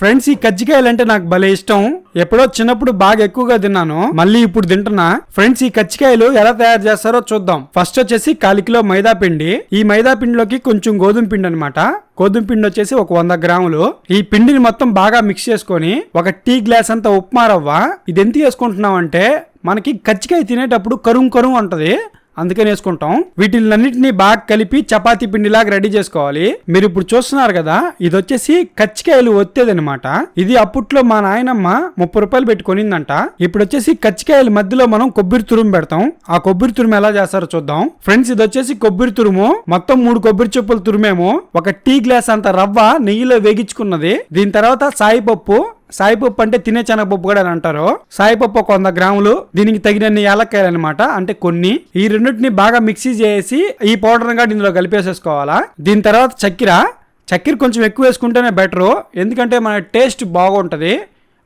Friends ఈ కజ్జికాయలు అంటే నాకు భలే ఇష్టం. ఎప్పుడో చిన్నప్పుడు బాగా ఎక్కువగా తిన్నాను, మళ్ళీ ఇప్పుడు తింటున్నా. ఫ్రెండ్స్ ఈ కజ్జికాయలు ఎలా తయారు చేస్తారో చూద్దాం. ఫస్ట్ వచ్చేసి 1/4 కిలో మైదా పిండి. ఈ మైదా పిండిలోకి కొంచెం గోధుమ పిండి అనమాట. గోధుమ పిండి వచ్చేసి ఒక 100 గ్రాములు. ఈ పిండిని మొత్తం బాగా మిక్స్ చేసుకొని ఒక టీ గ్లాస్ అంతా ఉప్మా రవ్వ. ఇది ఎంత వేసుకుంటున్నాం అంటే మనకి కజ్జికాయ తినేటప్పుడు కరుం కరుం ఉంటది, అందుకని వేసుకుంటాం. వీటిలన్నింటినీ బాగా కలిపి చపాతీ పిండిలాగా రెడీ చేసుకోవాలి. మీరు ఇప్పుడు చూస్తున్నారు కదా, ఇది వచ్చేసి కజ్జికాయలు ఒత్తేది అనమాట. ఇది అప్పట్లో మా నాయనమ్మ 30 రూపాయలు పెట్టి కొనిందంట. ఇప్పుడు వచ్చేసి కజ్జికాయల మధ్యలో మనం కొబ్బరి తురుము పెడతాం. ఆ కొబ్బరి తురుము ఎలా చేస్తారో చూద్దాం. ఫ్రెండ్స్ ఇది వచ్చేసి కొబ్బరి తురుము. మొత్తం 3 కొబ్బరి చెప్పులు తురుమేమో. ఒక టీ గ్లాస్ అంత రవ్వ నెయ్యిలో వేగించుకున్నది. దీని తర్వాత సాయిపప్పు అంటే తినే శనగపప్పు కూడా అని అంటారు. సాయిపప్పు ఒక 100 గ్రాములు. దీనికి తగినన్ని యాలక్కాయలు అనమాట, అంటే కొన్ని. ఈ రెండింటిని బాగా మిక్సీ చేసి ఈ పౌడర్ గా ఇందులో కలిపేసేసుకోవాలా. దీని తర్వాత చక్కెర కొంచెం ఎక్కువ వేసుకుంటేనే బెటరు, ఎందుకంటే మన టేస్ట్ బాగుంటది.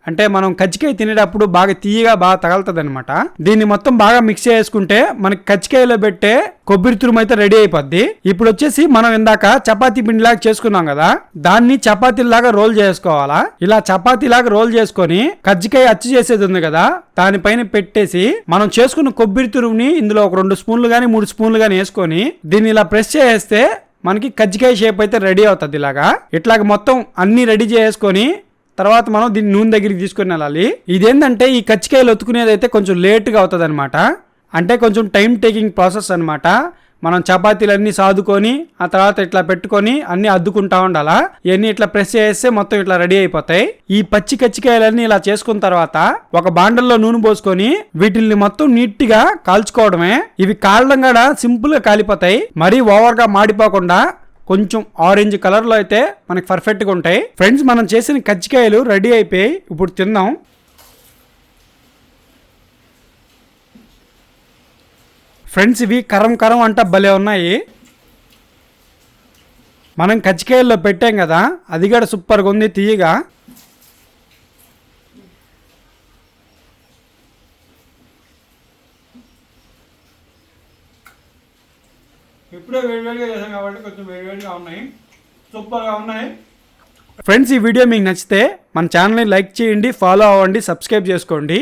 అంటే మనం కజ్జికాయ తినేటప్పుడు బాగా తీయగా బాగా తగలుతుంది అనమాట. దీన్ని మొత్తం బాగా మిక్స్ చేసుకుంటే మనకి కజ్జికాయలో పెట్టే కొబ్బరి తురుము అయితే రెడీ అయిపోద్ది. ఇప్పుడు వచ్చేసి మనం ఇందాక చపాతీ పిండిలాగా చేసుకున్నాం కదా, దాన్ని చపాతీలాగా రోల్ చేసుకోవాలా. ఇలా చపాతీలాగా రోల్ చేసుకొని కజ్జికాయ అచ్చు చేసేది ఉంది కదా, దానిపైన పెట్టేసి మనం చేసుకున్న కొబ్బరి తురుముని ఇందులో ఒక 2 స్పూన్లు గానీ 3 స్పూన్లు గానీ వేసుకొని దీన్ని ఇలా ప్రెస్ చేస్తే మనకి కజ్జికాయ షేప్ అయితే రెడీ అవుతుంది. ఇట్లాగ మొత్తం అన్ని రెడీ చేసుకొని తర్వాత మనం దీన్ని నూనె దగ్గరికి తీసుకొని వెళ్ళాలి. ఇదేంటంటే ఈ కజ్జికాయలు ఒత్తుకునేది అయితే కొంచెం లేట్గా అవుతుంది అనమాట. అంటే కొంచెం టైం టేకింగ్ ప్రాసెస్ అనమాట. మనం చపాతీలన్నీ సాదుకొని ఆ తర్వాత ఇట్లా పెట్టుకొని అన్ని అద్దుకుంటా ఉండాలా. ఇవన్నీ ఇట్లా ప్రెస్ చేస్తే మొత్తం ఇట్లా రెడీ అయిపోతాయి. ఈ పచ్చి కజ్జికాయలన్నీ ఇలా చేసుకున్న తర్వాత ఒక బాండల్లో నూనె పోసుకొని వీటిల్ని మొత్తం నీట్ గా కాల్చుకోవడమే. ఇవి కాలడం కూడా సింపుల్ గా కాలిపోతాయి, మరీ ఓవర్ గా మాడిపోకుండా కొంచెం ఆరెంజ్ కలర్ లో అయితే మనకి పర్ఫెక్ట్ గా ఉంటాయి. ఫ్రెండ్స్ మనం చేసిన కజ్జికాయలు రెడీ అయిపోయి ఇప్పుడు తిందాం. ఫ్రెండ్స్ ఇవి కరం అంట భలే ఉన్నాయి. మనం కజ్జికాయల్లో పెట్టాం కదా, అది కూడా సూపర్గా ఉంది తీయగా. ఇప్పుడే వేడివేడిగా చేసాం కాబట్టి కొంచెం వేడివేడిగా ఉన్నాయి, సూపర్గా ఉన్నాయి. ఫ్రెండ్స్ ఈ వీడియో మీకు నచ్చితే మన ఛానల్ని లైక్ చేయండి, ఫాలో అవ్వండి, సబ్స్క్రైబ్ చేసుకోండి.